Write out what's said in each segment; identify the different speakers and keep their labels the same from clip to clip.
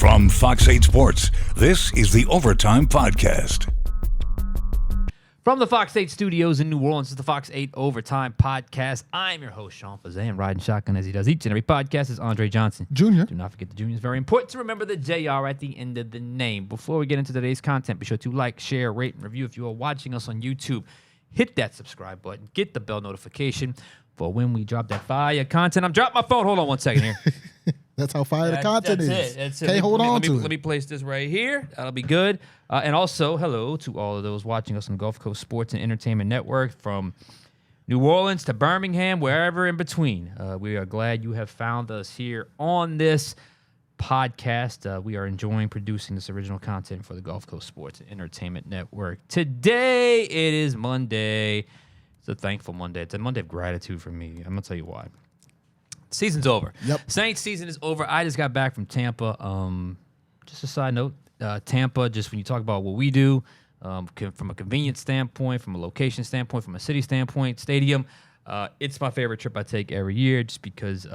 Speaker 1: From Fox 8 Sports, this is the Overtime Podcast.
Speaker 2: From the Fox 8 studios in New Orleans, it's the Fox 8 Overtime Podcast. I'm your host, Sean Fazende, riding shotgun as he does each and every podcast is Andre Johnson.
Speaker 3: Junior.
Speaker 2: Do not forget the Junior. It's very important to remember the JR at the end of the name. Before we get into today's content, be sure to like, share, rate, and review. If you are watching us on YouTube, hit that subscribe button. Get the bell notification for when we drop that fire content. I'm dropping my phone. Hold on one second here.
Speaker 3: That's how fire the content is.
Speaker 2: That's it.
Speaker 3: Can't hold on to it.
Speaker 2: Let me place this right here. That'll be good. And also, hello to all of those watching us on Gulf Coast Sports and Entertainment Network from New Orleans to Birmingham, wherever in between. We are glad you have found us here on this podcast. We are enjoying producing this original content for the Gulf Coast Sports and Entertainment Network. Today, it is Monday. It's a thankful Monday. It's a Monday of gratitude for me. I'm going to tell you why. Season's over.
Speaker 3: Yep.
Speaker 2: Saints season is over. I just got back from Tampa. Just a side note, Tampa, just when you talk about what we do, from a convenience standpoint, from a location standpoint, from a city standpoint, stadium, it's my favorite trip I take every year just because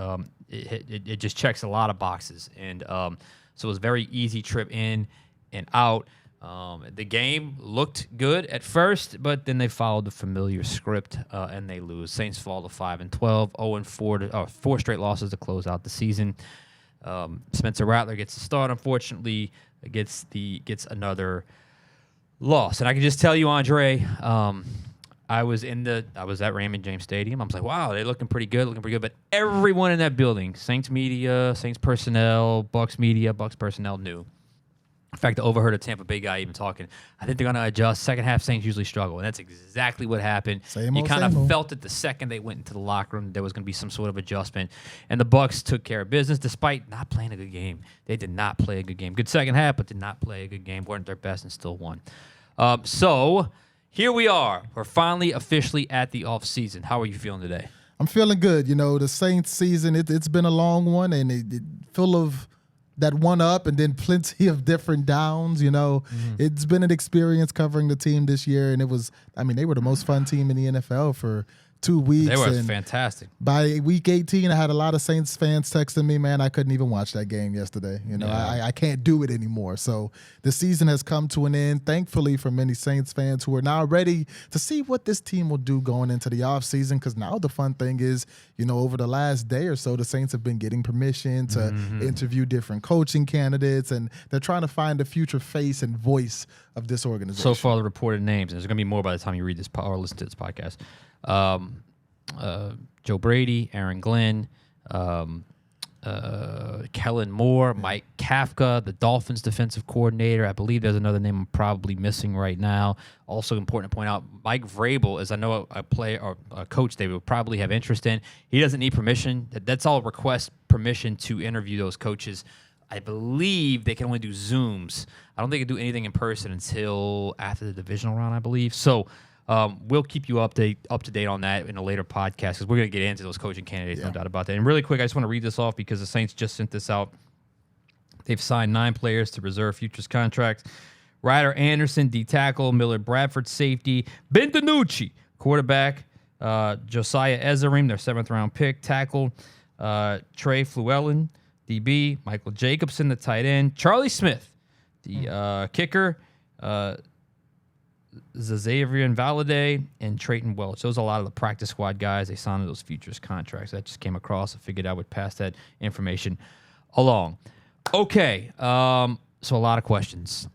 Speaker 2: it just checks a lot of boxes. And so it was a very easy trip in and out. The game looked good at first, but then they followed the familiar script and they lose. Saints fall to 5-12, 0-4, 4 straight losses to close out the season. Spencer Rattler gets the start. Unfortunately, gets another loss. And I can just tell you, Andre, I was at Raymond James Stadium. I was like, wow, they're looking pretty good. But everyone in that building, Saints media, Saints personnel, Bucks media, Bucks personnel knew. In fact, I overheard a Tampa Bay guy even talking. I think they're going to adjust. Second half, Saints usually struggle, and that's exactly what happened. You kind of felt it the second they went into the locker room. There was going to be some sort of adjustment, and the Bucks took care of business despite not playing a good game. They did not play a good game. Good second half, but did not play a good game. Weren't their best and still won. So here we are. We're finally officially at the offseason. How are you feeling today?
Speaker 3: I'm feeling good. You know, the Saints season, it's been a long one, and it full of that one up and then plenty of different downs. You know, It's been an experience covering the team this year, and they were the most fun team in the NFL for 2 weeks.
Speaker 2: They were fantastic.
Speaker 3: By week 18, I had a lot of Saints fans texting me, man, I couldn't even watch that game yesterday. You know, I can't do it anymore. So the season has come to an end, thankfully, for many Saints fans who are now ready to see what this team will do going into the offseason, because now the fun thing is, you know, over the last day or so, the Saints have been getting permission to interview different coaching candidates, and they're trying to find the future face and voice of this organization.
Speaker 2: So far, the reported names, and there's going to be more by the time you read this or listen to this podcast. Joe Brady, Aaron Glenn, Kellen Moore, Mike Kafka, the Dolphins defensive coordinator. I believe there's another name I'm probably missing right now. Also important to point out, Mike Vrabel, as I know a player or a coach they would probably have interest in. He doesn't need permission. That's all request permission to interview those coaches. I believe they can only do Zooms. I don't think they can do anything in person until after the divisional round, I believe. So we'll keep you up to date on that in a later podcast, because we're going to get into those coaching candidates, no doubt about that. And really quick, I just want to read this off because the Saints just sent this out. They've signed 9 players to reserve futures contracts. Ryder Anderson, D tackle. Miller Bradford, safety. Ben DiNucci, quarterback. Josiah Ezerim, their 7th-round pick, tackle. Trey Fluellen, DB. Michael Jacobson, the tight end. Charlie Smith, the kicker. Xavier Valade and Trayton Welch. Those are a lot of the practice squad guys. They signed those futures contracts. That just came across. I figured I would pass that information along. Okay, so a lot of questions.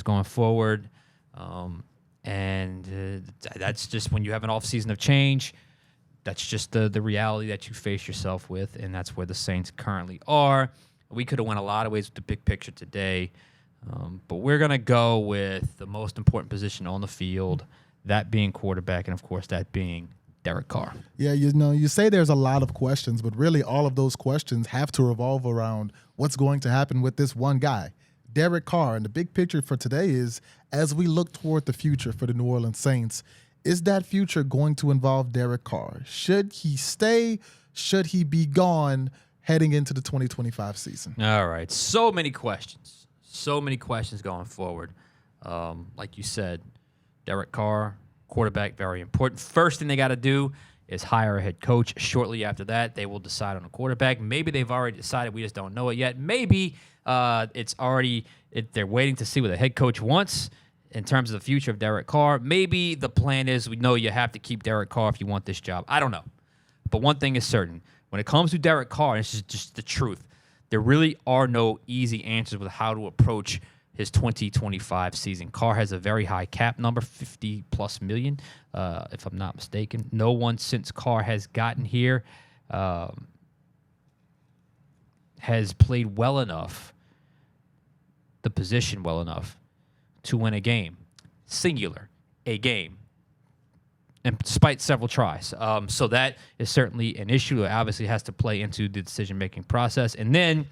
Speaker 2: Going forward. And that's just when you have an offseason of change. That's just the reality that you face yourself with, and that's where the Saints currently are. We could have went a lot of ways with the big picture today. But we're going to go with the most important position on the field, that being quarterback, and, of course, that being Derek Carr.
Speaker 3: Yeah, you know, you say there's a lot of questions, but really all of those questions have to revolve around what's going to happen with this one guy, Derek Carr. And the big picture for today is, as we look toward the future for the New Orleans Saints, is that future going to involve Derek Carr? Should he stay? Should he be gone heading into the 2025 season?
Speaker 2: All right, so many questions. So many questions going forward. Like you said, Derek Carr, quarterback, very important. First thing they got to do is hire a head coach. Shortly after that, they will decide on a quarterback. Maybe they've already decided. We just don't know it yet. Maybe They're waiting to see what the head coach wants in terms of the future of Derek Carr. Maybe the plan is we know you have to keep Derek Carr if you want this job. I don't know. But one thing is certain. When it comes to Derek Carr, and this is just the truth, there really are no easy answers with how to approach his 2025 season. Carr has a very high cap number, $50+ million, if I'm not mistaken. No one since Carr has gotten here has played well enough, the position well enough, to win a game. Singular, a game. And despite several tries. So that is certainly an issue that obviously has to play into the decision-making process. And then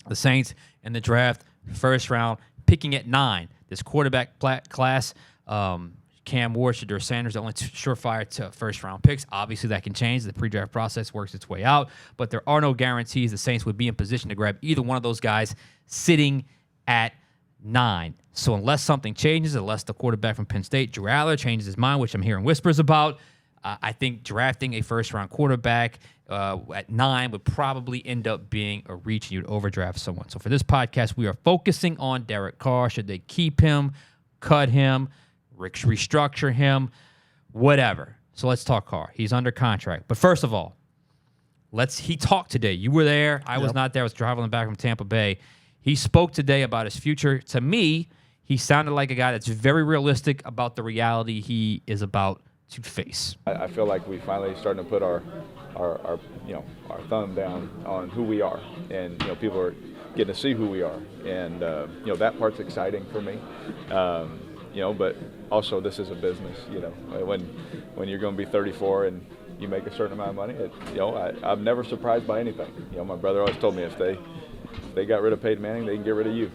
Speaker 2: the Saints in the draft, first round, picking at 9. This quarterback class, Cam Ward, Shedeur Sanders, the only surefire to first-round picks. Obviously, that can change. The pre-draft process works its way out. But there are no guarantees the Saints would be in position to grab either one of those guys sitting at 9. So unless something changes, unless the quarterback from Penn State, Drew Aller, changes his mind, which I'm hearing whispers about, I think drafting a first-round quarterback at 9 would probably end up being a reach, and you'd overdraft someone. So for this podcast, we are focusing on Derek Carr. Should they keep him, cut him, restructure him, whatever. So let's talk Carr. He's under contract. But first of all, he talked today. You were there. I was not there. I was traveling back from Tampa Bay. He spoke today about his future. To me, he sounded like a guy that's very realistic about the reality he is about to face.
Speaker 4: I feel like we finally starting to put our thumb down on who we are, and people are getting to see who we are, and that part's exciting for me. But also this is a business. When you're going to be 34 and you make a certain amount of money, I'm never surprised by anything. My brother always told me if they got rid of Peyton Manning, they can get rid of you,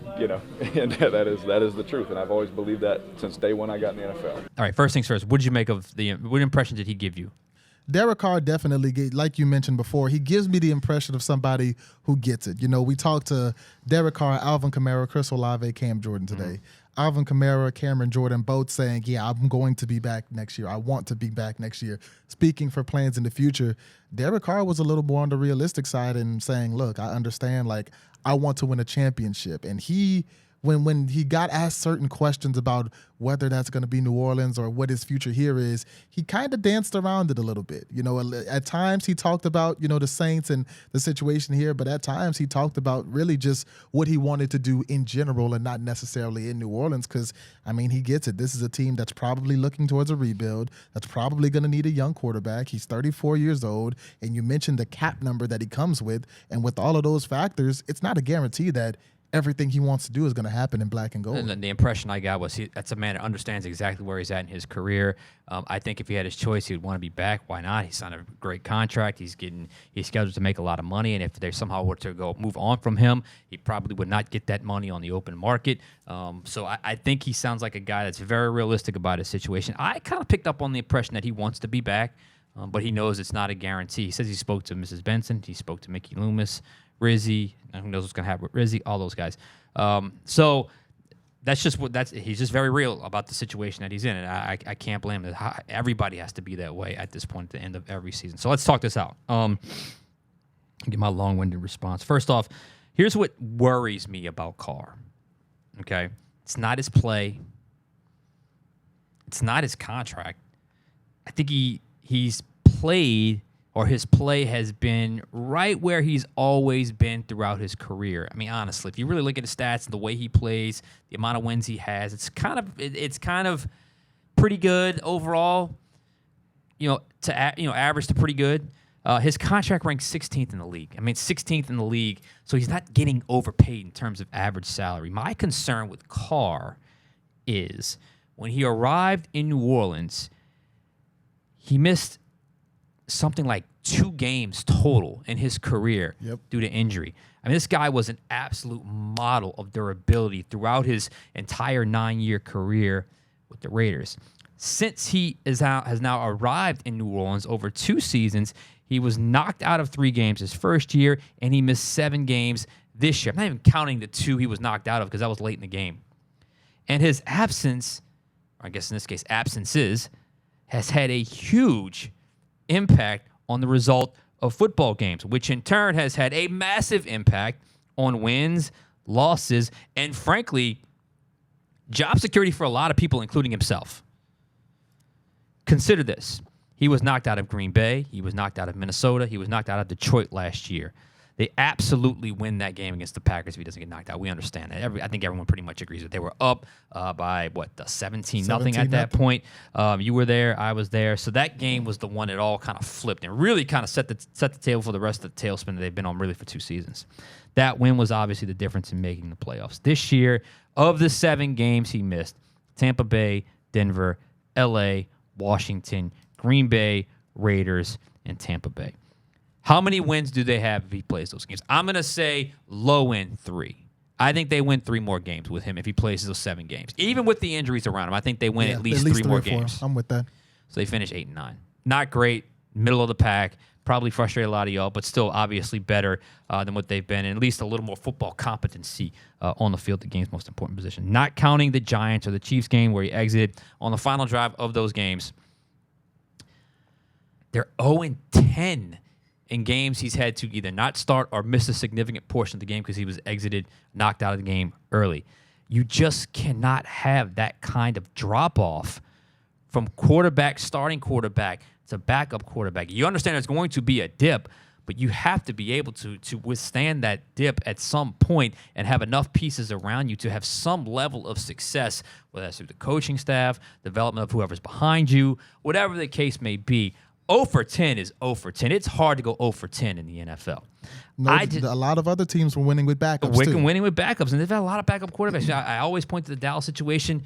Speaker 4: and that is the truth. And I've always believed that since day one I got in the NFL.
Speaker 2: All right, first things first, what did you make of what impression did he give you?
Speaker 3: Derek Carr definitely, like you mentioned before, he gives me the impression of somebody who gets it. We talked to Derek Carr, Alvin Kamara, Chris Olave, Cam Jordan today. Mm-hmm. Alvin Kamara, Cameron Jordan, both saying, yeah, I'm going to be back next year. I want to be back next year. Speaking for plans in the future, Derek Carr was a little more on the realistic side and saying, look, I understand, I want to win a championship. And when he got asked certain questions about whether that's going to be New Orleans or what his future here is, he kind of danced around it a little bit. At times he talked about, the Saints and the situation here, but at times he talked about really just what he wanted to do in general and not necessarily in New Orleans because, he gets it. This is a team that's probably looking towards a rebuild, that's probably going to need a young quarterback. He's 34 years old, and you mentioned the cap number that he comes with, and with all of those factors, it's not a guarantee that everything he wants to do is going to happen in black and gold. And
Speaker 2: the impression I got was that's a man that understands exactly where he's at in his career. I think if he had his choice, he would want to be back. Why not? He signed a great contract. He's scheduled to make a lot of money, and if they somehow were to move on from him, he probably would not get that money on the open market. So I think he sounds like a guy that's very realistic about his situation. I kind of picked up on the impression that he wants to be back, but he knows it's not a guarantee. He says he spoke to Mrs. Benson. He spoke to Mickey Loomis, Rizzy, who knows what's going to happen with Rizzy, all those guys. So that's just he's just very real about the situation that he's in, and I can't blame him. Everybody has to be that way at this point at the end of every season. So let's talk this out. Get my long-winded response. First off, here's what worries me about Carr. Okay? It's not his play. It's not his contract. I think he's played, or his play has been right where he's always been throughout his career. Honestly, if you really look at his stats and the way he plays, the amount of wins he has, it's kind of pretty good overall. Average to pretty good. His contract ranks 16th in the league. 16th in the league, so he's not getting overpaid in terms of average salary. My concern with Carr is when he arrived in New Orleans, he missed something like 2 games total in his career due to injury. This guy was an absolute model of durability throughout his entire 9-year career with the Raiders. Since he has now arrived in New Orleans over 2 seasons, he was knocked out of 3 games his first year, and he missed 7 games this year. I'm not even counting the 2 he was knocked out of because that was late in the game. And his absence, or I guess in this case absences, has had a huge impact on the result of football games, which in turn has had a massive impact on wins, losses, and frankly, job security for a lot of people, including himself. Consider this. He was knocked out of Green Bay. He was knocked out of Minnesota. He was knocked out of Detroit last year. They absolutely win that game against the Packers if he doesn't get knocked out. We understand that. I think everyone pretty much agrees that they were up by, 17-0 at that point. You were there. I was there. So that game was the one that all kind of flipped and really kind of set the table for the rest of the tailspin that they've been on really for 2 seasons. That win was obviously the difference in making the playoffs. This year, of the 7 games he missed, Tampa Bay, Denver, L.A., Washington, Green Bay, Raiders, and Tampa Bay. How many wins do they have if he plays those games? I'm going to say low end 3. I think they win 3 more games with him if he plays those 7 games. Even with the injuries around him, I think they win at least 3 more games.
Speaker 3: I'm with that.
Speaker 2: So they finish 8-9. Not great, middle of the pack. Probably frustrate a lot of y'all, but still obviously better than what they've been, and at least a little more football competency on the field, the game's most important position. Not counting the Giants or the Chiefs game where he exited on the final drive of those games. They're 0-10 in games he's had to either not start or miss a significant portion of the game because he was exited, knocked out of the game early. You just cannot have that kind of drop-off from starting quarterback to backup quarterback. You understand there's going to be a dip, but you have to be able to withstand that dip at some point and have enough pieces around you to have some level of success, whether that's through the coaching staff, development of whoever's behind you, whatever the case may be. 0 for 10 is 0 for 10. It's hard to go 0 for 10 in the NFL.
Speaker 3: A lot of other teams were winning with backups,
Speaker 2: winning with backups, and they've had a lot of backup quarterbacks. I always point to the Dallas situation.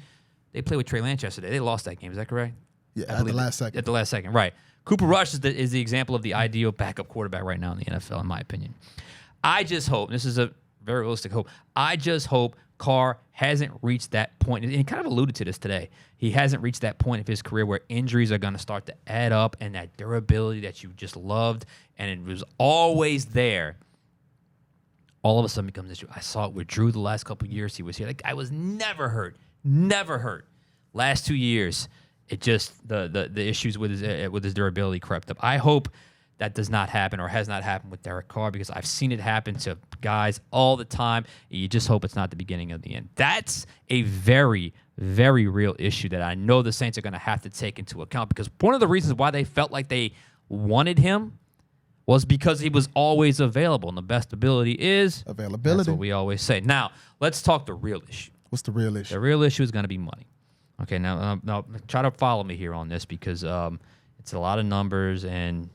Speaker 2: They played with Trey Lance yesterday. They lost that game. Is that correct?
Speaker 3: Yeah, at the last second.
Speaker 2: At the last second, right. Cooper Rush is the example of the ideal backup quarterback right now in the NFL, in my opinion. I just hope, this is a very realistic hope, I just hope Carr hasn't reached that point, and he kind of alluded to this today. He hasn't reached that point of his career where injuries are going to start to add up and that durability that you just loved and it was always there, all of a sudden becomes an issue. I saw it with Drew the last couple of years he was here. Like, I was never hurt. Last 2 years, it just the issues with his durability crept up. I hope that does not happen or has not happened with Derek Carr because I've seen it happen to guys all the time. You just hope it's not the beginning of the end. That's a very, very real issue that I know the Saints are going to have to take into account because one of the reasons why they felt like they wanted him was because he was always available, and the best ability is
Speaker 3: availability.
Speaker 2: That's what we always say. Now, let's talk the real issue.
Speaker 3: What's the real issue?
Speaker 2: The real issue is going to be money. Okay, now try to follow me here on this because it's a lot of numbers, and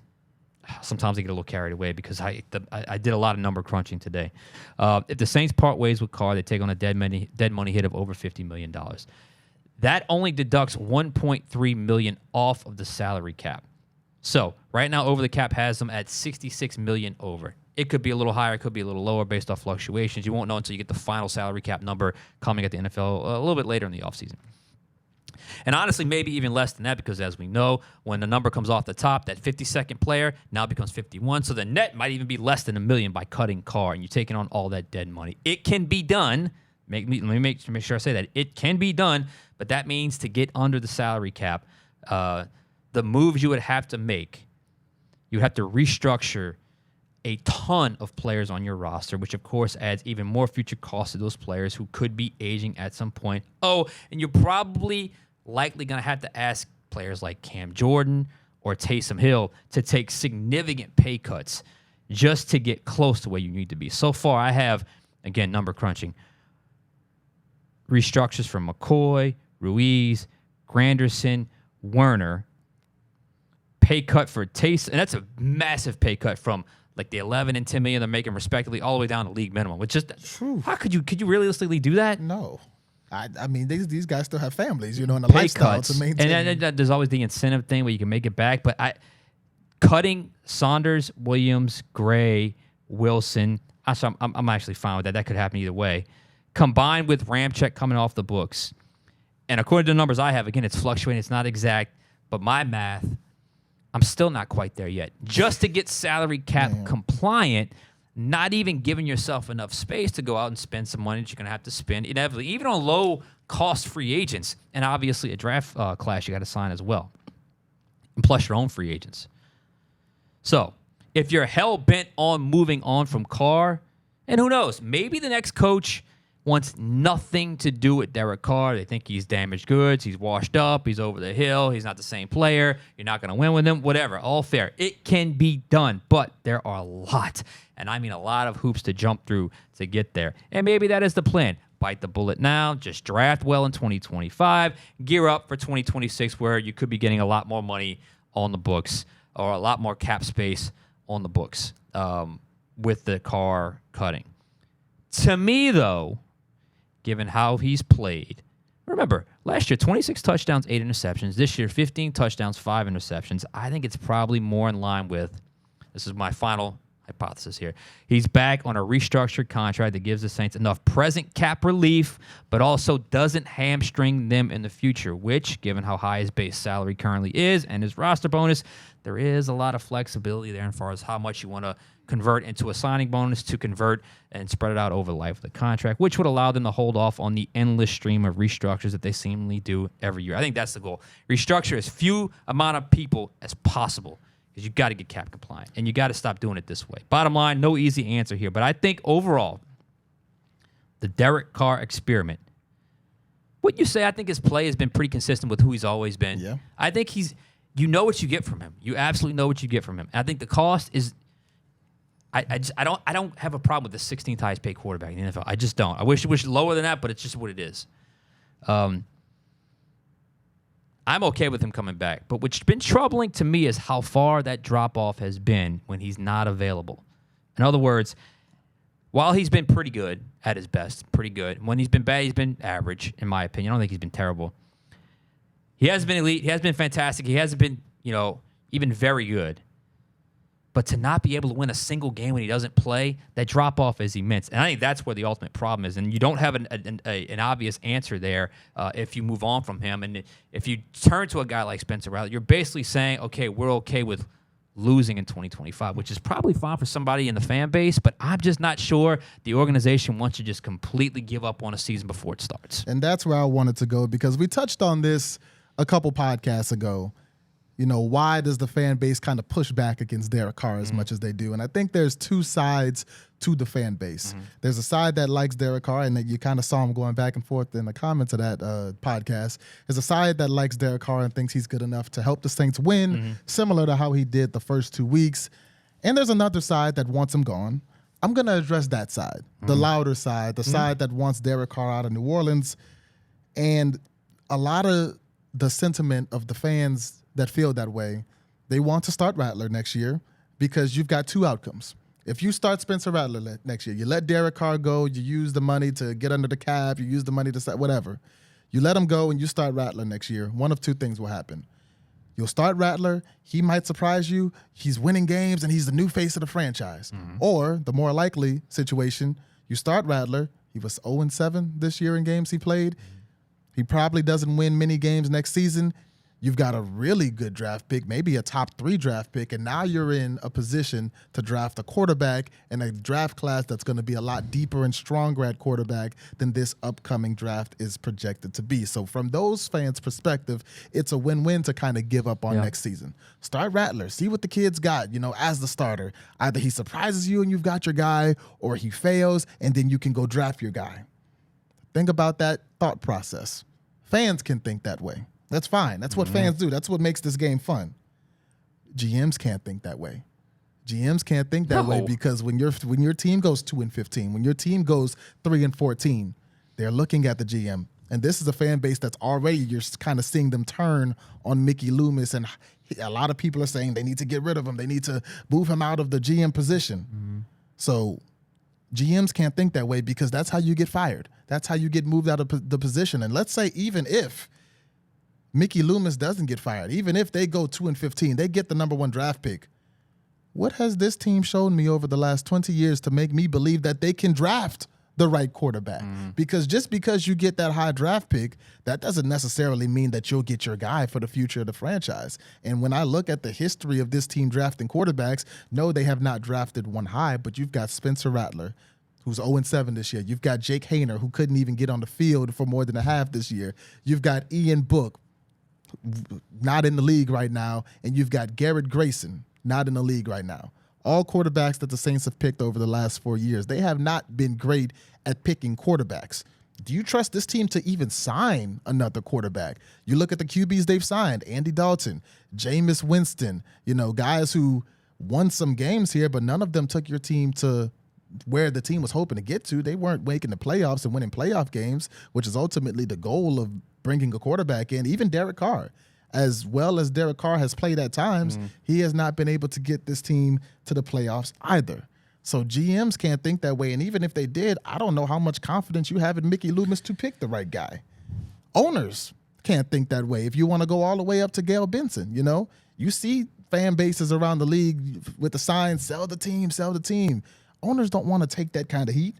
Speaker 2: sometimes I get a little carried away because I did a lot of number crunching today. If the Saints part ways with Carr, they take on a dead money hit of over $50 million. That only deducts $1.3 million off of the salary cap. So right now, over the cap has them at $66 million over. It could be a little higher, it could be a little lower based off fluctuations. You won't know until you get the final salary cap number coming at the NFL a little bit later in the offseason. And honestly, maybe even less than that because, as we know, when the number comes off the top, that 52nd player now becomes 51. So the net might even be less than $1 million by cutting Carr, and you're taking on all that dead money. It can be done. Let me make sure I say that. It can be done, but that means to get under the salary cap, the moves you would have to make, you have to restructure a ton of players on your roster, which of course adds even more future costs to those players who could be aging at some point. Oh, and you're probably likely going to have to ask players like Cam Jordan or Taysom Hill to take significant pay cuts just to get close to where you need to be. So far, I have, again, number crunching, restructures from McCoy, Ruiz, Granderson, Werner, pay cut for Taysom, and that's a massive pay cut from like the 11 and 10 million they're making respectively all the way down to league minimum. Which just how could you realistically do that?
Speaker 3: No. I mean, these guys still have families, and a
Speaker 2: pay
Speaker 3: lifestyle
Speaker 2: cuts
Speaker 3: to maintain.
Speaker 2: And there's always the incentive thing where you can make it back. But cutting Saunders, Williams, Gray, Wilson, I'm actually fine with that. That could happen either way. Combined with Ramczyk coming off the books. And according to the numbers I have, again, it's fluctuating. It's not exact. But my math, I'm still not quite there yet. Just to get salary cap compliant, not even giving yourself enough space to go out and spend some money that you're going to have to spend inevitably, even on low-cost free agents, and obviously a draft class you got to sign as well, and plus your own free agents. So if you're hell-bent on moving on from Carr, And who knows? Maybe the next coach wants nothing to do with Derek Carr. They think he's damaged goods. He's washed up. He's over the hill. He's not the same player. You're not going to win with him. Whatever. All fair. It can be done. But there are a lot, and I mean a lot of hoops to jump through to get there. And maybe that is the plan. Bite the bullet now. Just draft well in 2025. Gear up for 2026 where you could be getting a lot more money on the books or a lot more cap space on the books with the Carr cutting. To me, though, given how he's played. Remember, last year, 26 touchdowns, 8 interceptions. This year, 15 touchdowns, 5 interceptions. I think it's probably more in line with, this is my final hypothesis here, he's back on a restructured contract that gives the Saints enough present cap relief, but also doesn't hamstring them in the future, which, given how high his base salary currently is and his roster bonus, there is a lot of flexibility there as far as how much you want to convert into a signing bonus to convert and spread it out over the life of the contract, which would allow them to hold off on the endless stream of restructures that they seemingly do every year. I think that's the goal. Restructure as few amount of people as possible because you got to get cap compliant, and you got to stop doing it this way. Bottom line, no easy answer here, but I think overall, the Derek Carr experiment, what you say, I think his play has been pretty consistent with who he's always been.
Speaker 3: Yeah.
Speaker 2: I think you know what you get from him. You absolutely know what you get from him. I think the cost is, I don't have a problem with the 16th highest paid quarterback in the NFL. I just don't. I wish it was lower than that, but it's just what it is. I'm okay with him coming back. But what's been troubling to me is how far that drop-off has been when he's not available. In other words, while he's been pretty good at his best, pretty good, when he's been bad, he's been average, in my opinion. I don't think he's been terrible. He hasn't been elite. He hasn't been fantastic. He hasn't been, even very good. But to not be able to win a single game when he doesn't play, that drop-off is immense. And I think that's where the ultimate problem is. And you don't have an obvious answer there if you move on from him. And if you turn to a guy like Spencer Rattler, you're basically saying, okay, we're okay with losing in 2025, which is probably fine for somebody in the fan base, but I'm just not sure the organization wants to just completely give up on a season before it starts.
Speaker 3: And that's where I wanted to go because we touched on this a couple podcasts ago. Why does the fan base kind of push back against Derek Carr as much as they do? And I think there's two sides to the fan base. There's a side that likes Derek Carr, and that you kind of saw him going back and forth in the comments of that podcast. There's a side that likes Derek Carr and thinks he's good enough to help the Saints win, similar to how he did the first 2 weeks. And there's another side that wants him gone. I'm going to address that side, the louder side, the side that wants Derek Carr out of New Orleans. And a lot of the sentiment of the fans that feel that way, they want to start Rattler next year because you've got two outcomes. If you start Spencer Rattler next year, you let Derek Carr go, you use the money to get under the cap, you use the money to set whatever. You let him go and you start Rattler next year. One of two things will happen. You'll start Rattler, he might surprise you, he's winning games and he's the new face of the franchise. Or the more likely situation, you start Rattler, he was 0-7 this year in games he played. He probably doesn't win many games next season. You've got a really good draft pick, maybe a top 3 draft pick, and now you're in a position to draft a quarterback in a draft class that's going to be a lot deeper and stronger at quarterback than this upcoming draft is projected to be. So from those fans' perspective, it's a win-win to kind of give up on next season. Start Rattler. See what the kid's got, as the starter. Either he surprises you and you've got your guy, or he fails, and then you can go draft your guy. Think about that thought process. Fans can think that way. That's fine. That's what fans do. That's what makes this game fun. GMs can't think that way. GMs can't think that way because when your team goes 2-15, when your team goes 3-14, they're looking at the GM. And this is a fan base that's already, you're kind of seeing them turn on Mickey Loomis, and a lot of people are saying they need to get rid of him. They need to move him out of the GM position. So GMs can't think that way because that's how you get fired. That's how you get moved out of the position. And let's say even if Mickey Loomis doesn't get fired, even if they go 2-15, they get the number 1 draft pick. What has this team shown me over the last 20 years to make me believe that they can draft the right quarterback? Because just because you get that high draft pick, that doesn't necessarily mean that you'll get your guy for the future of the franchise. And when I look at the history of this team drafting quarterbacks, no, they have not drafted one high, but you've got Spencer Rattler, who's 0-7 this year. You've got Jake Haener, who couldn't even get on the field for more than a half this year. You've got Ian Book, not in the league right now, and you've got Garrett Grayson, not in the league right now. all quarterbacks that the Saints have picked over the last 4 years, they have not been great at picking quarterbacks. Do you trust this team to even sign another quarterback? You look at the QBs they've signed, Andy Dalton, Jameis Winston, guys who won some games here, but none of them took your team to where the team was hoping to get to. They weren't making the playoffs and winning playoff games, which is ultimately the goal of bringing a quarterback in. Even Derek Carr, as well as Derek Carr has played at times, he has not been able to get this team to the playoffs either. So GMs can't think that way. And even if they did, I don't know how much confidence you have in Mickey Loomis to pick the right guy. Owners can't think that way. If you want to go all the way up to Gail Benson, you see fan bases around the league with the sign, sell the team, sell the team. Owners don't want to take that kind of heat.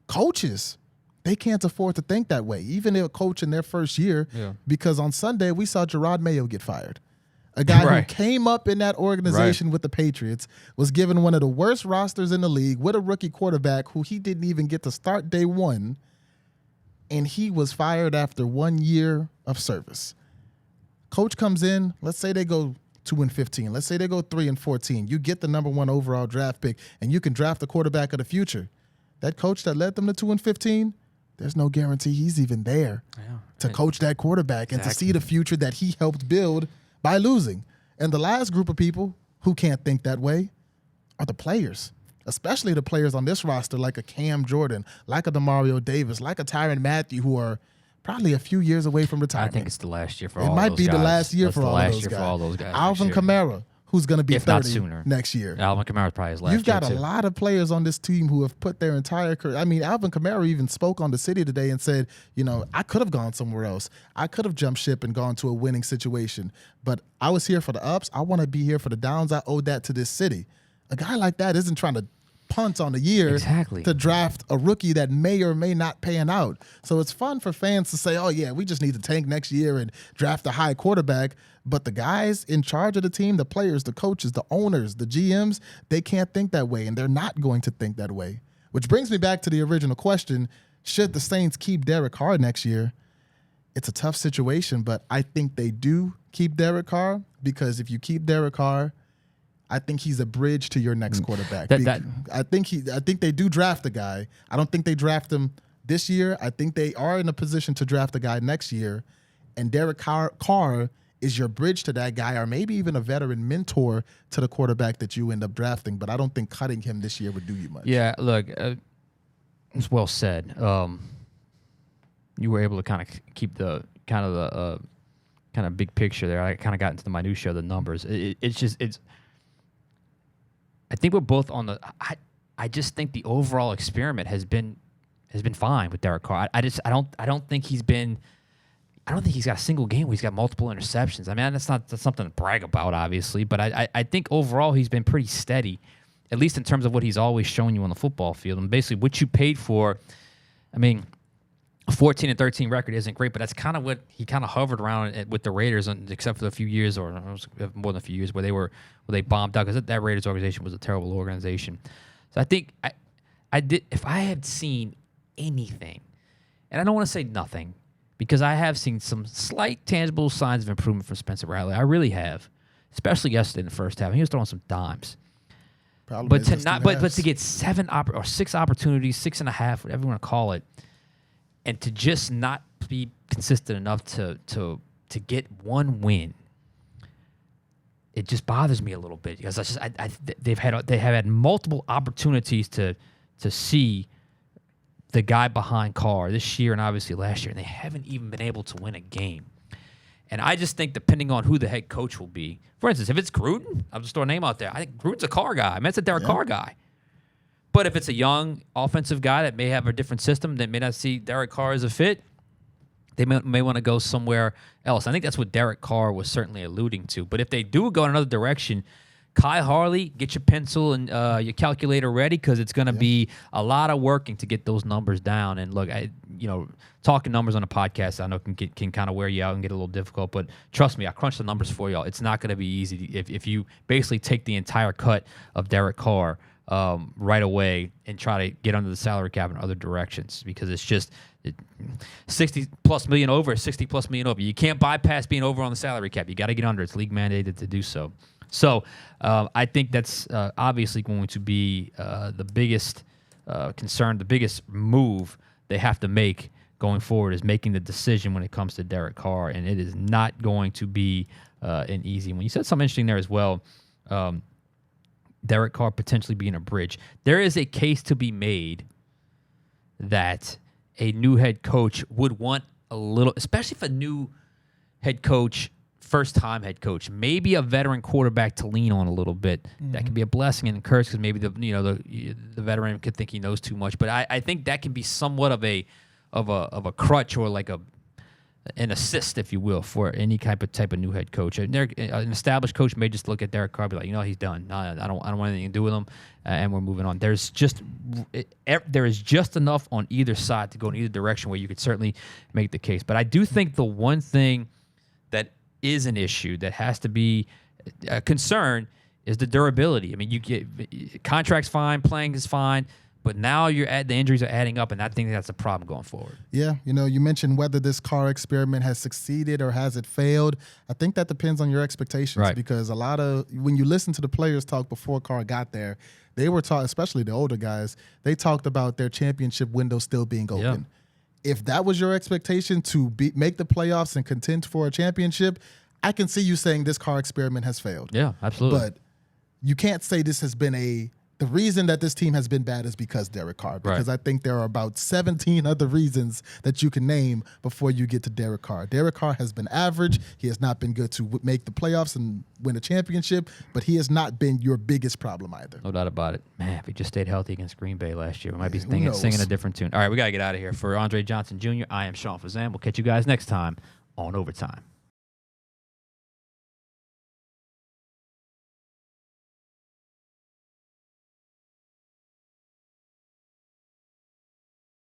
Speaker 3: Coaches, they can't afford to think that way, even a coach in their first year, because on Sunday we saw Gerard Mayo get fired. A guy who came up in that organization with the Patriots, was given one of the worst rosters in the league with a rookie quarterback who he didn't even get to start day one, and he was fired after 1 year of service. Coach comes in, let's say they go 2-15. Let's say they go 3-14. You get the number 1 overall draft pick, and you can draft the quarterback of the future. That coach that led them to 2-15, there's no guarantee he's even there to coach that quarterback and to see the future that he helped build by losing. And the last group of people who can't think that way are the players, especially the players on this roster like a Cam Jordan, like a DeMario Davis, like a Tyrann Mathieu, who are probably a few years away from retirement.
Speaker 2: I think it's the last year for all those
Speaker 3: guys. It might be the last year for all those guys. Alvin Kamara, who's going to be 30 next year.
Speaker 2: Alvin Kamara is probably his last year.
Speaker 3: You've got a lot of players on this team who have put their entire career. I mean, Alvin Kamara even spoke on the city today and said, I could have gone somewhere else. I could have jumped ship and gone to a winning situation. But I was here for the ups. I want to be here for the downs. I owe that to this city. A guy like that isn't trying to punt on the year to draft a rookie that may or may not pan out. So it's fun for fans to say, oh, yeah, we just need to tank next year and draft a high quarterback. But the guys in charge of the team, the players, the coaches, the owners, the GMs, they can't think that way, and they're not going to think that way. Which brings me back to the original question, should the Saints keep Derek Carr next year? It's a tough situation, but I think they do keep Derek Carr, because if you keep Derek Carr, I think he's a bridge to your next quarterback. I think they do draft a guy. I don't think they draft him this year. I think they are in a position to draft a guy next year, and Derek Carr is your bridge to that guy, or maybe even a veteran mentor to the quarterback that you end up drafting. But I don't think cutting him this year would do you much.
Speaker 2: Yeah, look, it's well said. You were able to kind of keep the kind of big picture there. I kind of got into the minutia of the numbers. I think we're both on the. I just think the overall experiment has been fine with Derek Carr. I don't think he's got a single game where he's got multiple interceptions. I mean, that's something to brag about, obviously, but I think overall he's been pretty steady, at least in terms of what he's always shown you on the football field. And basically what you paid for, I mean, a 14-13 record isn't great, but that's kind of what he kind of hovered around with the Raiders, except for the few years, or more than a few years, where they bombed out, because that Raiders organization was a terrible organization. So I think I did. If I had seen anything, and I don't want to say nothing, because I have seen some slight tangible signs of improvement from Spencer Rattler. I really have, especially yesterday in the first half. He was throwing some dimes. But to get 7 or 6 opportunities, 6.5, whatever you want to call it, and to just not be consistent enough to get one win, it just bothers me a little bit, because they have had multiple opportunities to see the guy behind Carr this year and obviously last year, and they haven't even been able to win a game. And I just think, depending on who the head coach will be, for instance, if it's Gruden, I'll just throw a name out there. I think Gruden's a Carr guy. I mean, it's a Derek Carr guy. But if it's a young offensive guy that may have a different system, that may not see Derek Carr as a fit, they may want to go somewhere else. I think that's what Derek Carr was certainly alluding to. But if they do go in another direction, Kai Harley, get your pencil and your calculator ready, because it's going to be a lot of working to get those numbers down. And look, talking numbers on a podcast, I know can kind of wear you out and get a little difficult. But trust me, I crunched the numbers for y'all. It's not going to be easy if you basically take the entire cut of Derek Carr right away and try to get under the salary cap in other directions, because it's just $60+ million over, $60+ million over. You can't bypass being over on the salary cap. You got to get under. It's league mandated to do so. So I think that's obviously going to be the biggest concern, the biggest move they have to make going forward is making the decision when it comes to Derek Carr, and it is not going to be an easy one. You said something interesting there as well. Derek Carr potentially being a bridge. There is a case to be made that a new head coach would want a little, especially if a new head coach, first-time head coach, maybe a veteran quarterback to lean on a little bit. Mm-hmm. That can be a blessing and a curse because maybe the veteran could think he knows too much. But I think that can be somewhat of a crutch or like an assist, if you will, for any type of new head coach. An established coach may just look at Derek Carr and be like, he's done. I don't want anything to do with him, and we're moving on. There is just enough on either side to go in either direction where you could certainly make the case. But I do think the one thing that is an issue that has to be a concern is the durability. I mean, you get contracts fine, playing is fine. But now the injuries are adding up, and I think that's a problem going forward.
Speaker 3: Yeah, you mentioned whether this Carr experiment has succeeded or has it failed. I think that depends on your expectations, right? Because when you listen to the players talk before Carr got there, they were talking, especially the older guys, they talked about their championship window still being open. Yeah. If that was your expectation to make the playoffs and contend for a championship, I can see you saying this Carr experiment has failed.
Speaker 2: Yeah, absolutely.
Speaker 3: But you can't say this has been the reason that this team has been bad is because Derek Carr. Because I think there are about 17 other reasons that you can name before you get to Derek Carr. Derek Carr has been average. He has not been good to make the playoffs and win a championship, but he has not been your biggest problem either.
Speaker 2: No doubt about it. Man, if he just stayed healthy against Green Bay last year, we might be singing a different tune. All right, we got to get out of here. For Andre Johnson Jr., I am Sean Fazende. We'll catch you guys next time on Overtime.